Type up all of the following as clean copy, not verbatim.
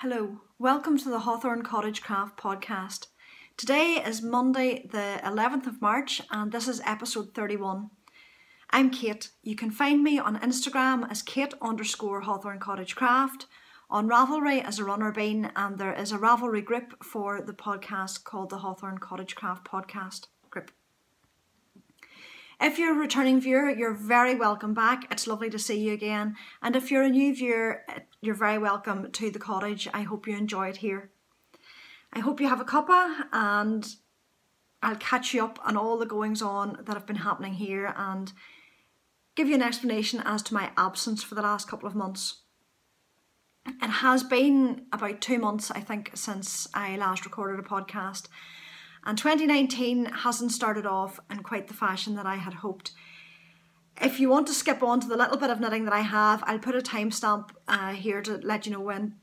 Hello, welcome to the Hawthorn Cottagecraft Podcast. Today is Monday the 11th of March and this is episode 31. I'm Kate. You can find me on Instagram as Kate_Hawthorncottagecraft, on Ravelry as ARunnerBean, and there is a Ravelry group for the podcast called the Hawthorn Cottagecraft Podcast group. If you're a returning viewer, you're very welcome back. It's lovely to see you again. And if you're a new viewer, you're very welcome to the cottage. I hope you enjoy it here. I hope you have a cuppa and I'll catch you up on all the goings on that have been happening here and give you an explanation as to my absence for the last couple of months. It has been about 2 months, I think, since I last recorded a podcast. And 2019 hasn't started off in quite the fashion that I had hoped. If you want to skip on to the little bit of knitting that I have, I'll put a timestamp here to let you know when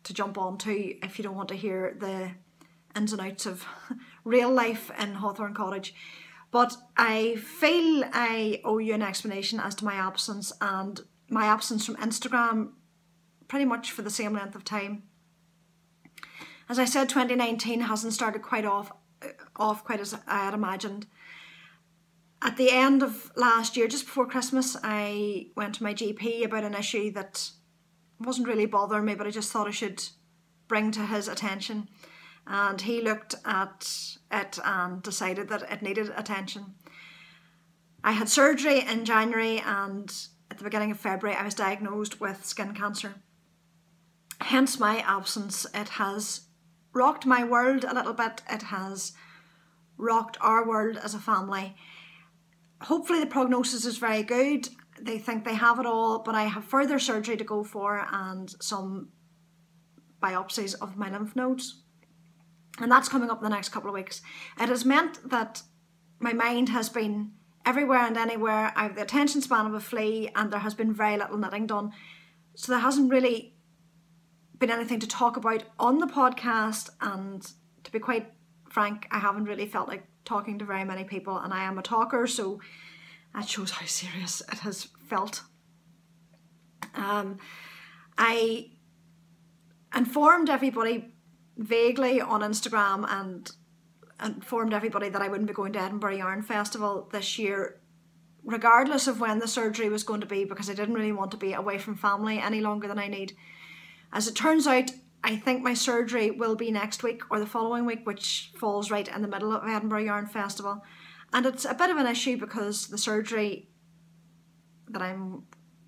to jump on to if you don't want to hear the ins and outs of real life in Hawthorn Cottage. But I feel I owe you an explanation as to my absence and my absence from Instagram pretty much for the same length of time. As I said, 2019 hasn't started quite off quite as I had imagined. At the end of last year, just before Christmas, I went to my GP about an issue that wasn't really bothering me, but I just thought I should bring to his attention. And he looked at it and decided that it needed attention. I had surgery in January and at the beginning of February I was diagnosed with skin cancer. Hence my absence. It has rocked my world a little bit. It has rocked our world as a family. Hopefully the prognosis is very good. They think they have it all, but I have further surgery to go for and some biopsies of my lymph nodes. And that's coming up in the next couple of weeks. It has meant that my mind has been everywhere and anywhere. I have the attention span of a flea and there has been very little knitting done. So there hasn't really been anything to talk about on the podcast, and to be quite frank, I haven't really felt like talking to very many people, and I am a talker, so that shows how serious it has felt. I informed everybody vaguely on Instagram and informed everybody that I wouldn't be going to Edinburgh Yarn Festival this year, regardless of when the surgery was going to be, because I didn't really want to be away from family any longer than I need. As it turns out, I think my surgery will be next week or the following week, which falls right in the middle of Edinburgh Yarn Festival. And it's a bit of an issue because the surgery that I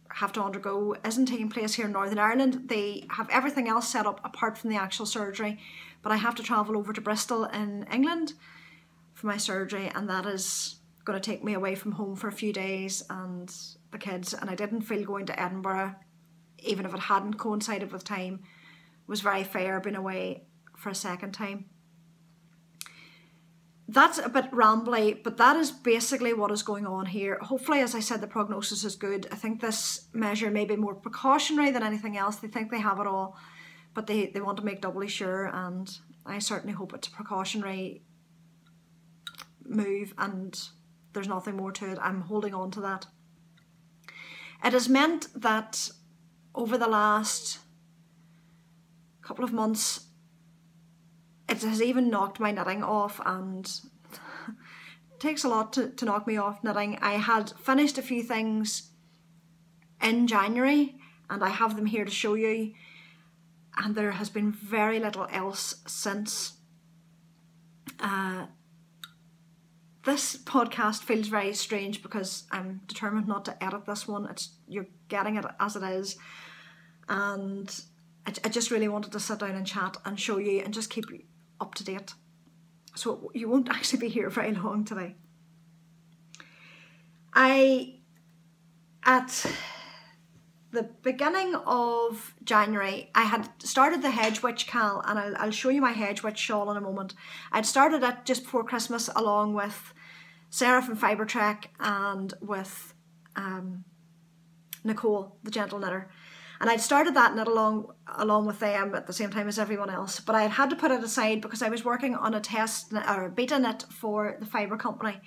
have to undergo isn't taking place here in Northern Ireland. They have everything else set up apart from the actual surgery, but I have to travel over to Bristol in England for my surgery, and that is going to take me away from home for a few days and the kids. And I didn't feel going to Edinburgh, even if it hadn't coincided with time, was very fair being away for a second time. That's a bit rambly, but that is basically what is going on here. Hopefully, as I said, the prognosis is good. I think this measure may be more precautionary than anything else. They think they have it all, but they want to make doubly sure, and I certainly hope it's a precautionary move and there's nothing more to it. I'm holding on to that. It has meant that over the last couple of months, it has even knocked my knitting off, and it takes a lot to knock me off knitting. I had finished a few things in January and I have them here to show you, and there has been very little else since. This podcast feels very strange because I'm determined not to edit this one. You're getting it as it is. And I just really wanted to sit down and chat and show you and just keep you up to date. So you won't actually be here very long today. At the beginning of January, I had started the Hedgewitch cal, and I'll show you my Hedgewitch shawl in a moment. I'd started it just before Christmas along with Sarah from Fibre and with Nicole, the gentle knitter. And I'd started that knit along with them at the same time as everyone else, but I had to put it aside because I was working on a test or a beta knit for the Fibre company,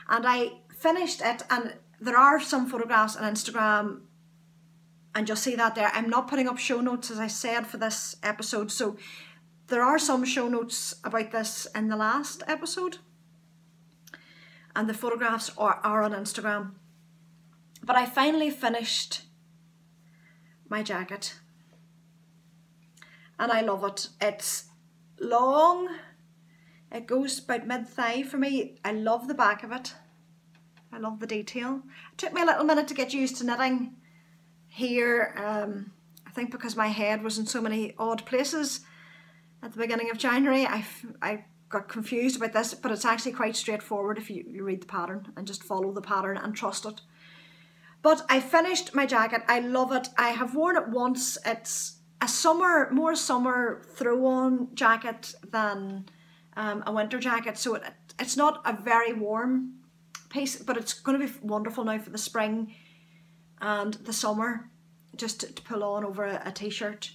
and I finished it. And there are some photographs on Instagram and you'll see that there. I'm not putting up show notes, as I said, for this episode, so there are some show notes about this in the last episode, and the photographs are on Instagram. But I finally finished my jacket, and I love it. It's long, it goes about mid-thigh for me. I love the back of it, I love the detail. It took me a little minute to get used to knitting here, I think because my head was in so many odd places at the beginning of January. I got confused about this, but it's actually quite straightforward if you read the pattern and just follow the pattern and trust it. But I finished my jacket. I love it. I have worn it once. It's a more summer throw-on jacket than a winter jacket, so it's not a very warm piece, but it's going to be wonderful now for the spring and the summer, just to pull on over a t-shirt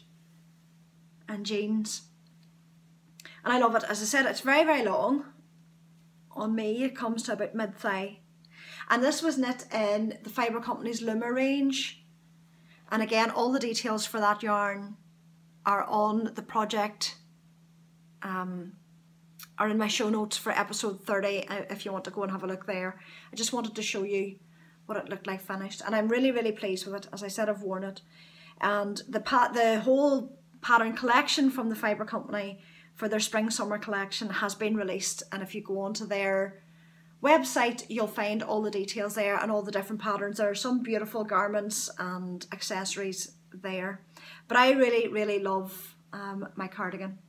and jeans. And I love it. As I said, it's very, very long. On me, it comes to about mid-thigh. And this was knit in the Fibre Company's Luma range. And again, all the details for that yarn are on the project, are in my show notes for episode 30, if you want to go and have a look there. I just wanted to show you what it looked like finished. And I'm really, really pleased with it. As I said, I've worn it. And the whole pattern collection from the Fibre Company for their spring-summer collection has been released. And if you go onto their website, you'll find all the details there and all the different patterns. There are some beautiful garments and accessories there. But I really, really love my cardigan.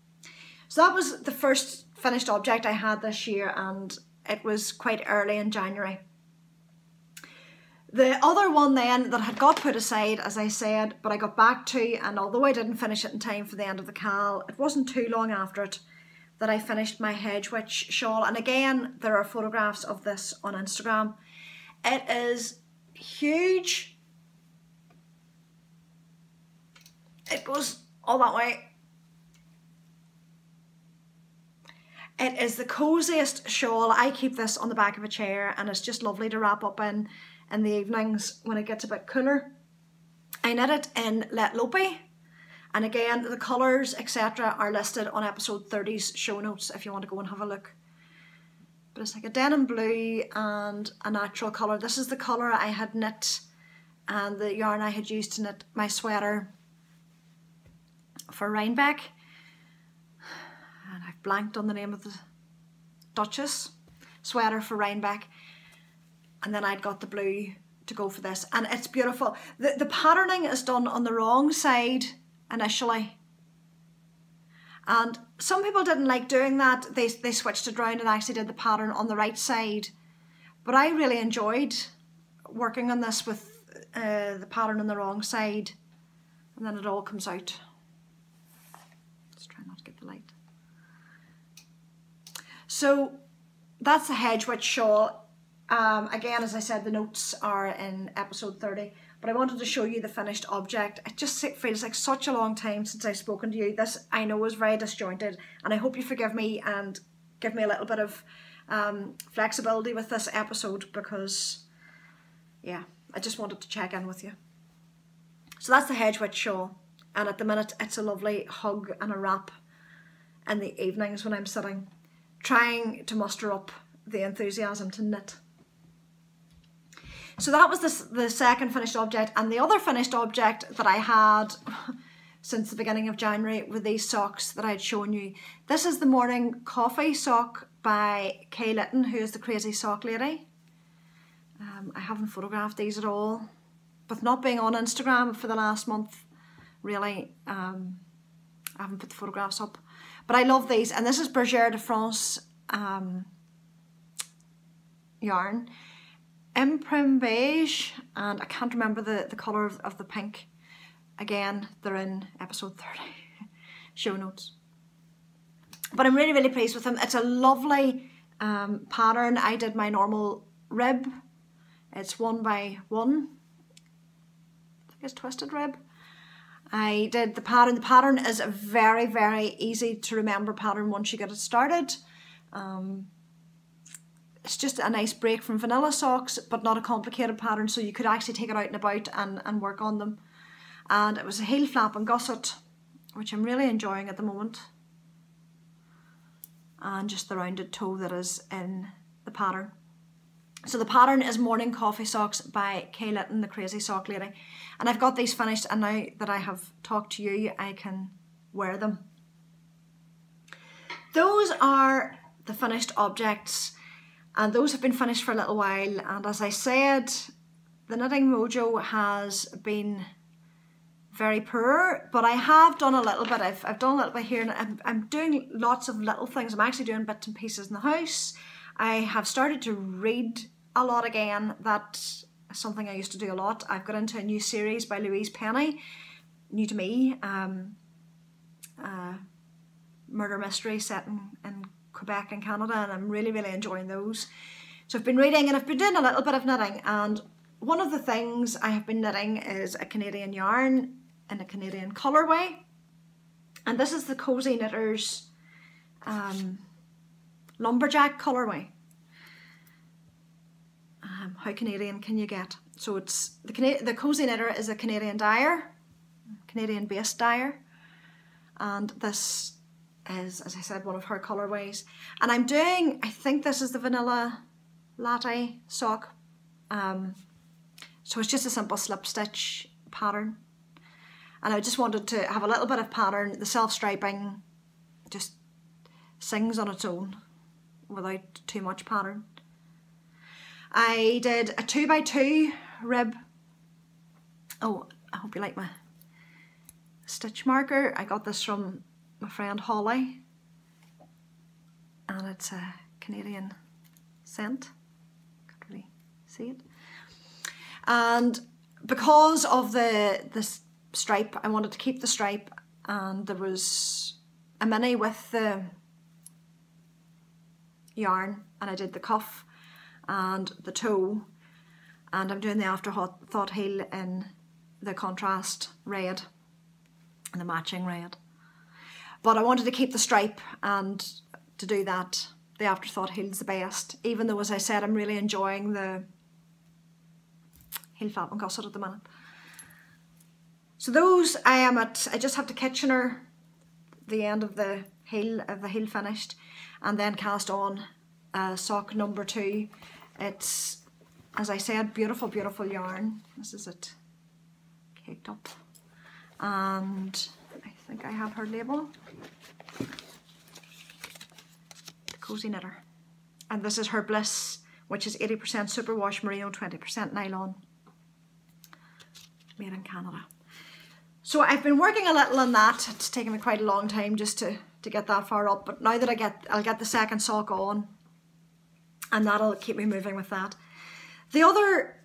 So that was the first finished object I had this year, and it was quite early in January. The other one then that had got put aside, as I said, but I got back to, and although I didn't finish it in time for the end of the cal, it wasn't too long after it that I finished my Hedgewitch shawl. And again, there are photographs of this on Instagram. It is huge. It goes all that way. It is the coziest shawl. I keep this on the back of a chair, and it's just lovely to wrap up in the evenings when it gets a bit cooler. I knit it in Let Lopey, and again the colours etc. are listed on episode 30's show notes if you want to go and have a look. But it's like a denim blue and a natural colour. This is the colour I had knit and the yarn I had used to knit my sweater for Rhinebeck, and I've blanked on the name of the Duchess sweater for Rhinebeck. And then I'd got the blue to go for this, and it's beautiful. The patterning is done on the wrong side initially, and some people didn't like doing that. They switched it around and actually did the pattern on the right side. But I really enjoyed working on this with the pattern on the wrong side, and then it all comes out. Let's try not to get the light. So that's the Hedgewitch shawl. Again, as I said, the notes are in episode 30, but I wanted to show you the finished object. It just feels like such a long time since I've spoken to you. This, I know, is very disjointed, and I hope you forgive me and give me a little bit of flexibility with this episode, because, yeah, I just wanted to check in with you. So that's the Hedgewitch shawl, and at the minute it's a lovely hug and a wrap in the evenings when I'm sitting, trying to muster up the enthusiasm to knit. So that was the second finished object, and the other finished object that I had since the beginning of January were these socks that I had shown you. This is the Morning Coffee sock by Litton, who is the crazy sock lady. I haven't photographed these at all, with not being on Instagram for the last month, really, I haven't put the photographs up. But I love these, and this is Bergère de France yarn. Imprime beige, and I can't remember the colour of the pink. Again, they're in episode 30 show notes. But I'm really, really pleased with them. It's a lovely pattern. I did my normal rib. It's 1 by 1. I think it's twisted rib. I did the pattern. The pattern is a very, very easy to remember pattern once you get it started. It's just a nice break from vanilla socks, but not a complicated pattern, so you could actually take it out and about and work on them. and it was a heel flap and gusset, which I'm really enjoying at the moment, and just the rounded toe that is in the pattern. So the pattern is Morning Coffee Socks by Litton, the crazy sock lady, and I've got these finished, and now that I have talked to you, I can wear them. Those are the finished objects, and those have been finished for a little while, and as I said, the knitting mojo has been very poor, but I have done a little bit. I've done a little bit here, and I'm doing lots of little things. I'm actually doing bits and pieces in the house. I have started to read a lot again. That's something I used to do a lot. I've got into a new series by Louise Penny, new to me, murder mystery set in Quebec and Canada, and I'm really, really enjoying those. So I've been reading, and I've been doing a little bit of knitting, and one of the things I have been knitting is a Canadian yarn in a Canadian colourway, and this is the Cozy Knitters Lumberjack colourway. How Canadian can you get? So it's the Cozy Knitter is a Canadian dyer, Canadian based dyer, and this is, as I said, one of her colourways. And I'm doing, I think this is the Vanilla Latte sock. So it's just a simple slip stitch pattern, and I just wanted to have a little bit of pattern. The self-striping just sings on its own without too much pattern. I did a 2x2 rib. Oh, I hope you like my stitch marker. I got this from my friend Holly, and it's a Canadian scent. Can't really see it. And because of the stripe, I wanted to keep the stripe, and there was a mini with the yarn, and I did the cuff and the toe, and I'm doing the afterthought heel in the contrast red and the matching red. But I wanted to keep the stripe, and to do that, the afterthought heel's the best, even though, as I said, I'm really enjoying the heel flap and gusset at the minute. So those I just have to Kitchener the end of the heel finished, and then cast on sock number 2. It's, as I said, beautiful, beautiful yarn. This is it caked up, and I think I have her label, the Cozy Knitter, and this is her Bliss, which is 80% superwash merino, 20% nylon, made in Canada. So I've been working a little on that. It's taken me quite a long time just to get that far up, but now that I'll get the second sock on, and that'll keep me moving with that. The other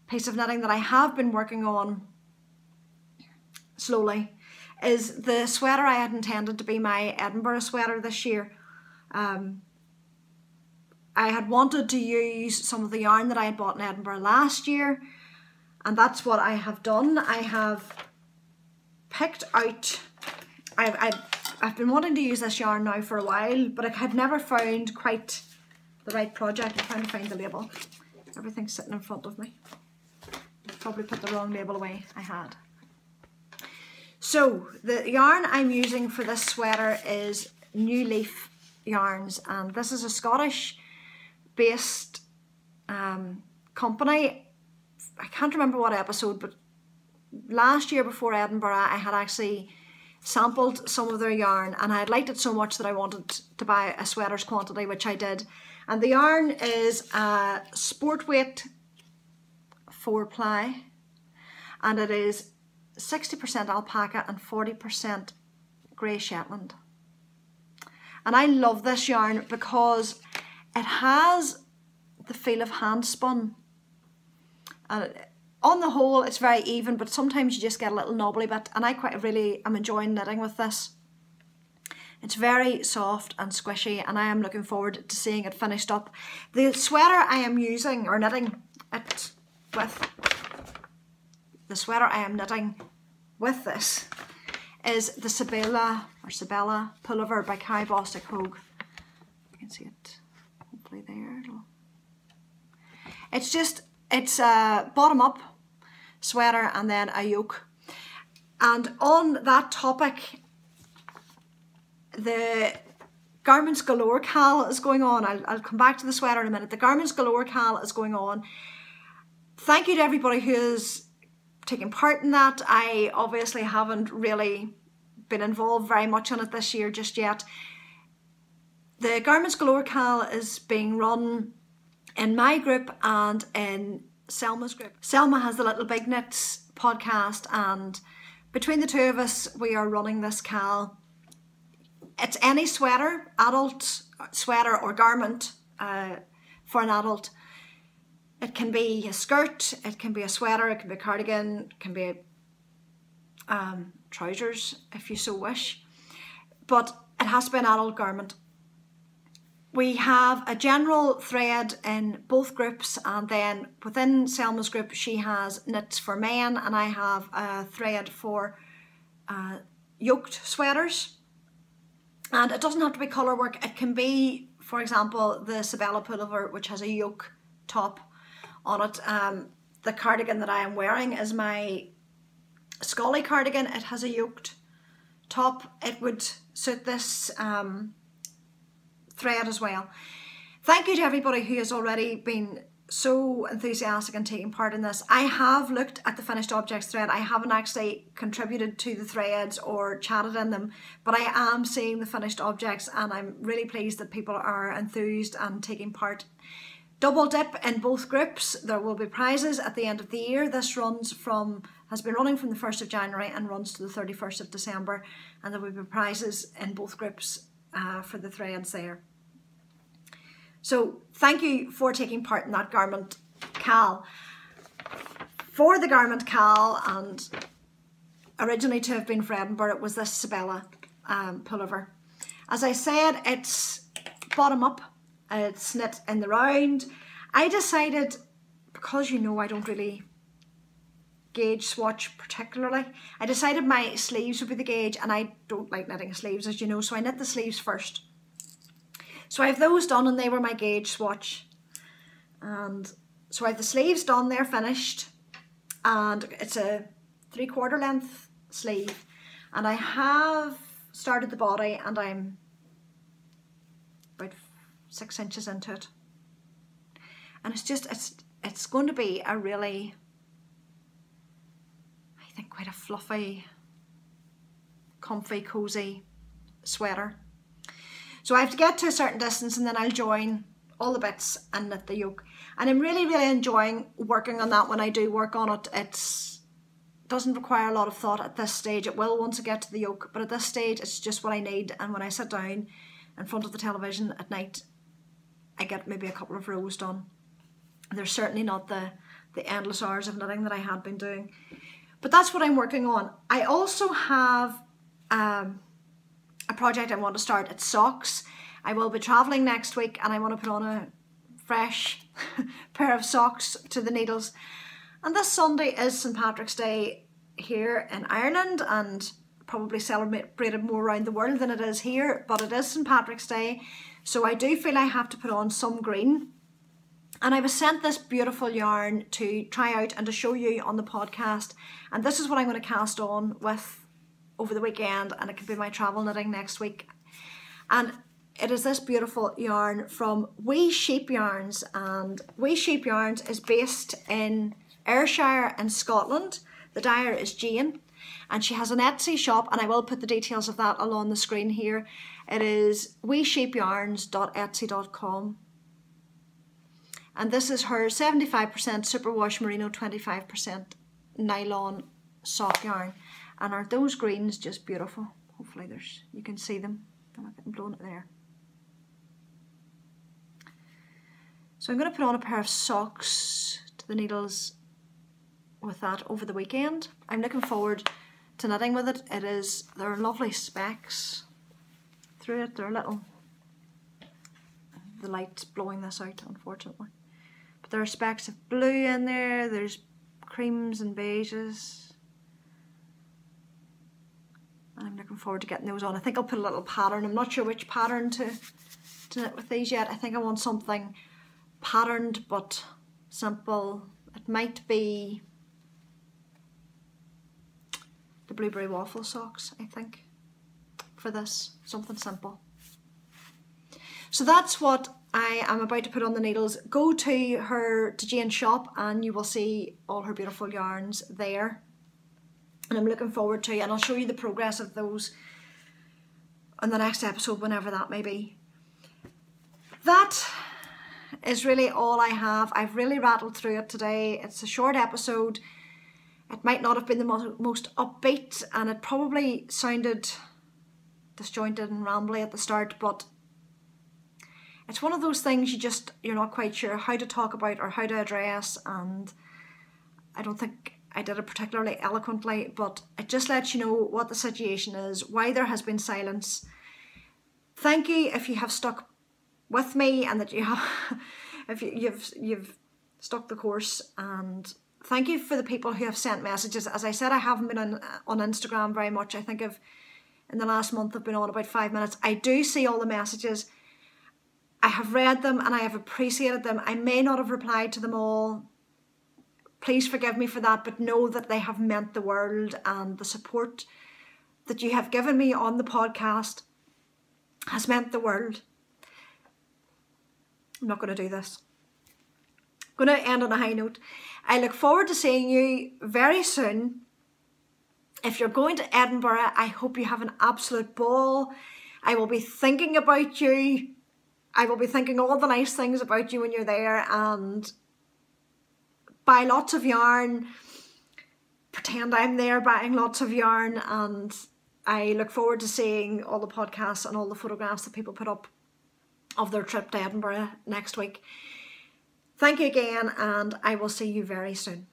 piece of knitting that I have been working on slowly is the sweater I had intended to be my Edinburgh sweater this year. I had wanted to use some of the yarn that I had bought in Edinburgh last year, and that's what I have done. I have picked out, I've been wanting to use this yarn now for a while, but I had never found quite the right project. I'm trying to find the label. Everything's sitting in front of me. I probably put the wrong label away. I had. So the yarn I'm using for this sweater is New Leaf Yarns, and this is a Scottish based company. I can't remember what episode, but last year before Edinburgh I had actually sampled some of their yarn, and I had liked it so much that I wanted to buy a sweater's quantity, which I did. And the yarn is a sport weight 4-ply, and it is 60% alpaca and 40% grey Shetland. And I love this yarn because it has the feel of hand spun. On the whole, it's very even, but sometimes you just get a little knobbly bit, and I quite really am enjoying knitting with this. It's very soft and squishy, and I am looking forward to seeing it finished up. The sweater I am using, or knitting it with, the sweater I am knitting with this is the Sabella pullover by Kai Bostic Hogue. You can see it hopefully there. It's bottom up. sweater and then a yoke. And on that topic, the Garments Galore Cal is going on. I'll come back to the sweater in a minute. The Garments Galore Cal is going on. Thank you to everybody who is taking part in that. I obviously haven't really been involved very much on it this year just yet. The Garments Galore Cal is being run in my group and in Selma's group. Selma has the Little Big Knits podcast, and between the two of us we are running this cal. It's any sweater, adult sweater or garment for an adult. It can be a skirt, it can be a sweater, it can be a cardigan, it can be trousers if you so wish, but it has to be an adult garment. We have a general thread in both groups, and then within Selma's group she has knits for men and I have a thread for yoked sweaters. And it doesn't have to be colour work. It can be, for example, the Sabella pullover, which has a yoke top on it. The cardigan that I am wearing is my Scully cardigan. It has a yoked top. It would suit this thread as well. Thank you to everybody who has already been so enthusiastic and taking part in this. I have looked at the finished objects thread. I haven't actually contributed to the threads or chatted in them, but I am seeing the finished objects and I'm really pleased that people are enthused and taking part. Double dip in both groups. There will be prizes at the end of the year. This has been running from the 1st of January and runs to the 31st of December, and there will be prizes in both groups for the threads there. So thank you for taking part in that garment cal. For the garment cal, and originally to have been for Edinburgh, it was this Sabella pullover. As I said, it's bottom up, it's knit in the round. I decided, because you know I don't really gauge swatch particularly, I decided my sleeves would be the gauge, and I don't like knitting sleeves, as you know, so I knit the sleeves first. So I have those done and they were my gauge swatch. And so I have the sleeves done, they're finished. And it's a 3/4 length sleeve. And I have started the body and I'm about 6 inches into it. And it's going to be a really, I think, quite a fluffy, comfy, cozy sweater. So I have to get to a certain distance and then I'll join all the bits and knit the yoke. And I'm really, really enjoying working on that when I do work on it. It doesn't require a lot of thought at this stage. It will once I get to the yoke, but at this stage it's just what I need. And when I sit down in front of the television at night, I get maybe a couple of rows done. There's certainly not the endless hours of knitting that I had been doing. But that's what I'm working on. I also have a project I want to start. It's socks. I will be travelling next week and I want to put on a fresh pair of socks to the needles. And this Sunday is St. Patrick's Day here in Ireland, and probably celebrated more around the world than it is here, but it is St. Patrick's Day, so I do feel I have to put on some green. And I was sent this beautiful yarn to try out and to show you on the podcast, and this is what I'm going to cast on with over the weekend, and it could be my travel knitting next week. And it is this beautiful yarn from Wee Sheep Yarns, and Wee Sheep Yarns is based in Ayrshire in Scotland. The dyer is Jane, and she has an Etsy shop, and I will put the details of that along the screen here. It is weesheepyarns.etsy.com, and this is her 75% superwash merino, 25% nylon sock yarn. And aren't those greens just beautiful? Hopefully you can see them. I'm not getting blown there. So I'm going to put on a pair of socks to the needles with that over the weekend. I'm looking forward to knitting with it. There are lovely specks through it. They're little. The light's blowing this out, unfortunately. But there are specks of blue in there. There's creams and beiges. I'm looking forward to getting those on. I think I'll put a little pattern. I'm not sure which pattern to knit with these yet. I think I want something patterned but simple. It might be the blueberry waffle socks, I think, for this. Something simple. So that's what I am about to put on the needles. Go to Jane's shop and you will see all her beautiful yarns there. And I'm looking forward to it, and I'll show you the progress of those on the next episode, whenever that may be. That is really all I have. I've really rattled through it today. It's a short episode. It might not have been the most upbeat, and it probably sounded disjointed and rambly at the start, but it's one of those things you're not quite sure how to talk about or how to address, and I don't think I did it particularly eloquently, but it just lets you know what the situation is, why there has been silence. Thank you if you have stuck with me and that you have, if you've stuck the course, and thank you for the people who have sent messages. As I said, I haven't been on Instagram very much. I think in the last month I've been on about 5 minutes. I do see all the messages. I have read them and I have appreciated them. I may not have replied to them all. Please forgive me for that, but know that they have meant the world, and the support that you have given me on the podcast has meant the world. I'm not going to do this. I'm going to end on a high note. I look forward to seeing you very soon. If you're going to Edinburgh, I hope you have an absolute ball. I will be thinking about you. I will be thinking all the nice things about you when you're there, and buy lots of yarn, pretend I'm there buying lots of yarn, and I look forward to seeing all the podcasts and all the photographs that people put up of their trip to Edinburgh next week. Thank you again, and I will see you very soon.